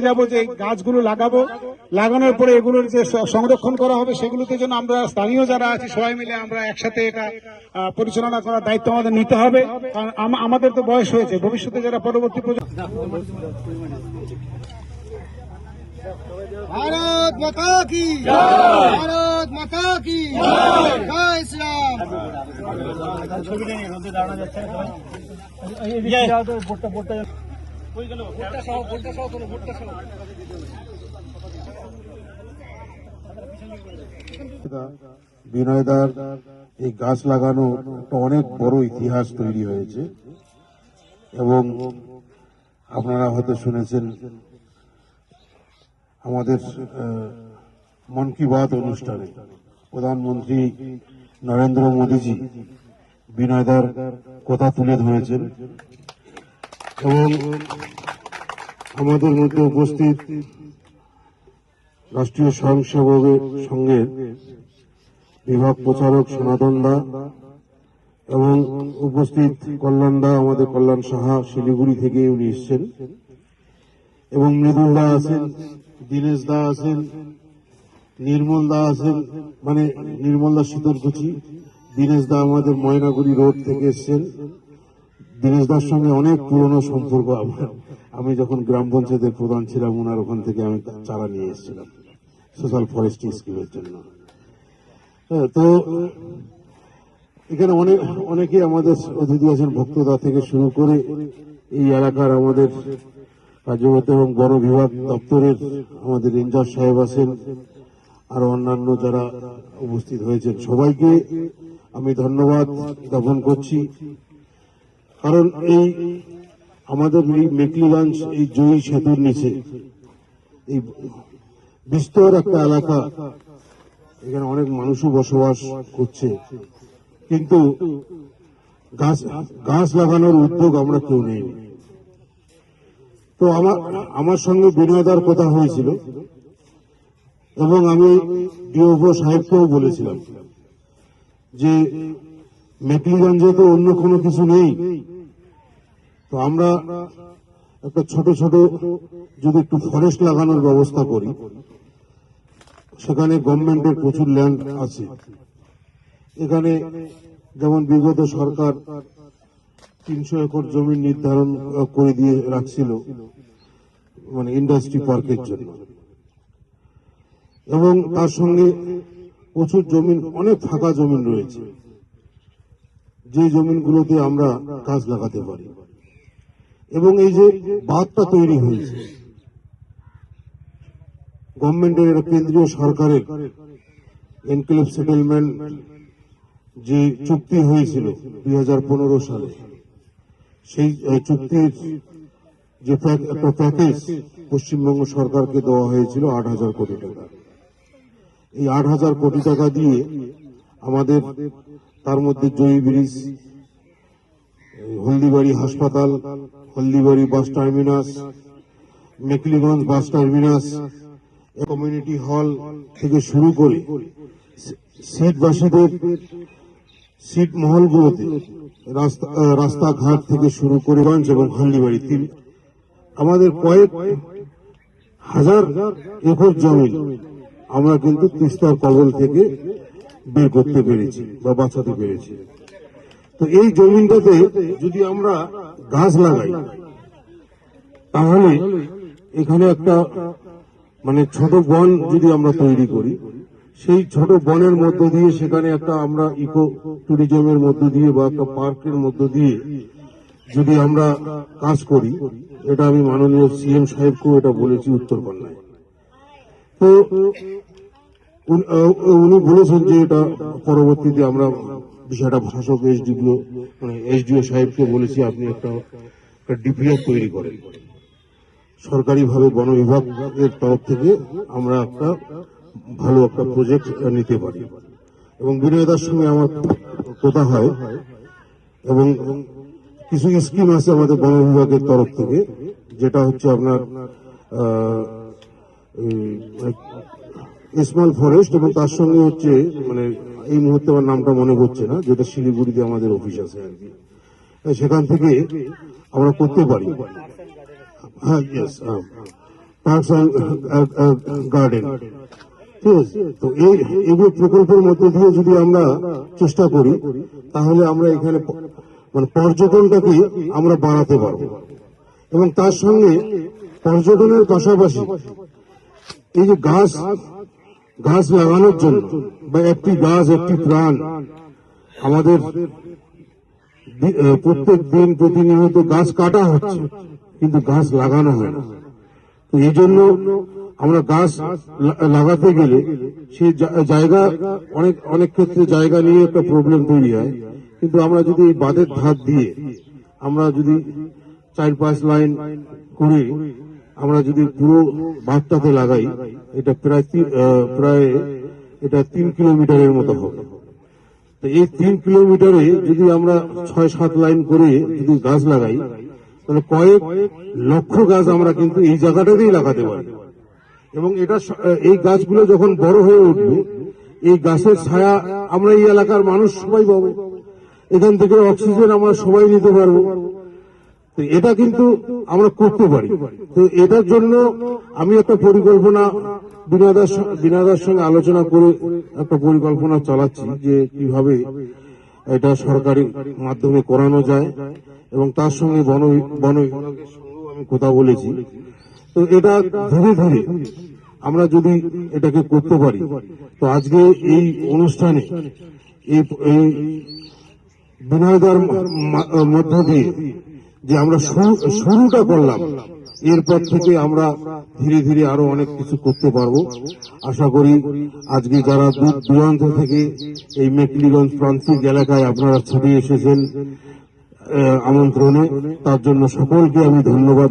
যাবো যে গাছগুলো লাগানোর পরে এগুলোর যে সংরক্ষণ করা হবে সেগুলোতে যেন আমরা স্থানীয় যারা আছি সবাই মিলে আমরা একসাথে এটা পরিচালনা করার দায়িত্ব আমাদের নিতে হবে। কারণ আমাদের তো বয়স হয়েছে, ভবিষ্যতে যারা পরবর্তী भारत माता की भारत माता की जय श्री राम। বিনয়দার এই গাছ লাগানো একটা অনেক বড় ইতিহাস তৈরি হয়েছে এবং আপনারা হয়তো শুনেছেন আমাদের মন কি বাত অনুষ্ঠানে প্রধানমন্ত্রী নরেন্দ্র মোদীজি বিনয়দার কথা তুলে ধরেছেন এবং আমাদের মধ্যে উপস্থিত রাষ্ট্রীয় স্বয়ংসেবকের সঙ্গে বিভাগ প্রচারক সনাতন দা এবং উপস্থিত কল্যাণ দা, আমাদের কল্যাণ সাহা শিলিগুড়ি থেকে উনি এসছেন এবং মৃদুল দা আছেন, দীনেশ দা আছেন, নির্মল দা আছেন, মানে নির্মল দা শীতলকুচি, দীনেশ দা আমাদের ময়নাগুড়ি রোড থেকে এসছেন। দীনেশ দার সঙ্গে অনেক পুরনো সম্পর্ক আমার, আমি যখন গ্রাম পঞ্চায়েতের প্রধান ছিলাম ওনার ওখান থেকে আমি চারা নিয়ে এসেছিলাম সোশ্যাল ফরেস্ট্রি স্কিমের জন্য। তো এখানে অনেকে আমাদের অতিথি আছেন, ভক্তদা থেকে শুরু করে এই এলাকার আমাদের কার্যগত এবং বন বিভাগ দপ্তরের আমাদের রেঞ্জার সাহেব আছেন, আর অন্যান্য যারা উপস্থিত হয়েছেন সবাইকে আমি ধন্যবাদ জ্ঞাপন করছি। কারণ এই আমাদের এই মেকলিগঞ্জ এই জয়ী সেতুর নিচে এই বিস্তর একটা এলাকা, এখানে অনেক মানুষও বসবাস করছে, কিন্তু গাছ লাগানোর উদ্যোগ আমরা কেউ নেই। তো আমার সঙ্গে বিনয়দার কথা হয়েছিল এবং আমি ডিওপো সাহেবকেও বলেছিলাম যে মেকলিগঞ্জে তো অন্য কোনো কিছু নেই, তো আমরা একটা ছোট ছোট যদি একটু ফরেস্ট লাগানোর ব্যবস্থা করি, সেখানে গভর্নমেন্টের প্রচুর ল্যান্ড আছে। এখানে যেমন বিগত সরকার 300 একর জমি নির্ধারণ করে দিয়ে রাখছিল মানে ইন্ডাস্ট্রি পার্কের জন্য, এবং তার সঙ্গে প্রচুর জমিন, অনেক ফাঁকা জমিন রয়েছে যে জমিনগুলোতে আমরা গাছ লাগাতে পারি। এবং এই যে বাঁধটা তৈরি হয়েছে গভর্নমেন্টের, কেন্দ্রীয় সরকারের এনক্লেভ সেটেলমেন্ট যে চুক্তি হয়েছিল 2015 সালে, সেই চুক্তির যে একটা প্যাকেজ পশ্চিমবঙ্গ সরকারকে দেওয়া হয়েছিল 8,000 কোটি টাকা। এই 8,000 কোটি টাকা দিয়ে আমাদের তার মধ্যে জয়ী ব্রিজ, হলদিবাড়ি হাসপাতাল, Haldibari bus terminus, Mekliganj bus terminus, community hall থেকে শুরু করে সিটবাসীদের সিট মহলগুলোতে রাস্তাঘাট থেকে শুরু করে এবং হলদিবাড়ি আমাদের কয়েক হাজার একর জমি আমরা কিন্তু তিস্তার কবল থেকে বের করতে পেরেছি বা বাঁচাতে পেরেছি। তো এই জমিনটাতে যদি আমরা গাছ লাগাই তাহলে এখানে একটা মানে ছোট বন যদি আমরা তৈরি করি, সেই ছোট বনের মধ্য দিয়ে সেখানে একটা আমরা ইকো ট্যুরিজমের মধ্য দিয়ে বা একটা পার্কের মধ্য দিয়ে যদি আমরা কাজ করি, এটা আমি মাননীয় সিএম সাহেবকেও এটা বলেছি উত্তরকন্যায়। তো উনি বলেছেন যে এটা পরবর্তীতে আমরা বিষয়টা শাসক এসডিও সাহেবকে বলেছি আপনি একটা ডিপিআর তৈরি করেন, সরকারিভাবে বন বিভাগের তরফ থেকে আমরা একটা ভালো একটা প্রজেক্ট নিতে পারি। এবং বিনয়দার সঙ্গে আমার কথা হয় এবং কিছু স্কিম আছে আমাদের বন বিভাগের তরফ থেকে, যেটা হচ্ছে আপনার স্মল ফরেস্ট, এবং তার সঙ্গে হচ্ছে মানে এই মুহূর্তে আমার নামটা মনে হচ্ছে না, যেটা শিলিগুড়িতে আমাদের অফিস আছে আর কি, সেখান থেকে আমরা করতে পারি। হ্যাঁ, ইয়েস। Parks and garden. ঠিক আছে, তো এগুলো প্রকল্পের মধ্যে দিয়ে যদি আমরা চেষ্টা করি তাহলে আমরা এখানে মানে পর্যটনটাকে আমরা বাড়াতে পারবো। এবং তার সঙ্গে পর্যটনের পাশাপাশি এই যে গাছ লাগানোর জন্য বা একটি গাছ একটি প্রাণ, আমাদের প্রত্যেক দিন প্রতিনিয়ত গাছ কাটা হচ্ছে কিন্তু গাছ লাগানো হয় না। তো এই জন্য আমরা গাছ লাগাতে গেলে সেই জায়গা অনেক ক্ষেত্রে জায়গা নিয়ে একটা প্রবলেম তৈরি হয়। কিন্তু আমরা যদি এই বাঁধের ধার দিয়ে আমরা যদি 4-5 লাইন করে আমরা যদি পুরো বাঁধটাতে লাগাই, এটা প্রায় এটা 3 কিলোমিটারের মতো হবে। তো এই 3 কিলোমিটারে যদি আমরা 6-7 লাইন করে যদি গাছ লাগাই তাহলে কয়েক লক্ষ গাছ আমরা কিন্তু এই জায়গাটাতেই লাগাতে পারি। এবং এই গাছগুলো যখন বড় হয়ে উঠবে, এই গাছের ছায়া আমরা এই এলাকার মানুষ সবাই পাবো, এখান থেকে অক্সিজেন আমরা সবাই নিতে পারবো। তো এটা কিন্তু আমরা করতে পারি। তো এটার জন্য আমি একটা পরিকল্পনা বিনাদার সঙ্গে আলোচনা করে একটা পরিকল্পনা চালাচ্ছি যে কিভাবে এটা সরকারি মাধ্যমে করানো যায়, এবং তার সঙ্গে বন বিভাগের সঙ্গেও আমি কথা বলেছি। তো এটা ধীরে ধীরে আমরা যদি এটাকে করতে পারি, তো আজকে এই অনুষ্ঠানে এই বিনয়দার মধ্য দিয়ে যে আমরা শুরুটা করলাম, এরপর থেকে আমরা ধীরে ধীরে আরো অনেক কিছু করতে পারবো। আশা করি আজকে যারা দূর দূরান্ত থেকে এই মেকলিগঞ্জ প্রান্তিক এলাকায় আপনারা ছুটে এসেছেন আমন্ত্রণে, তার জন্য সকলকে আমি ধন্যবাদ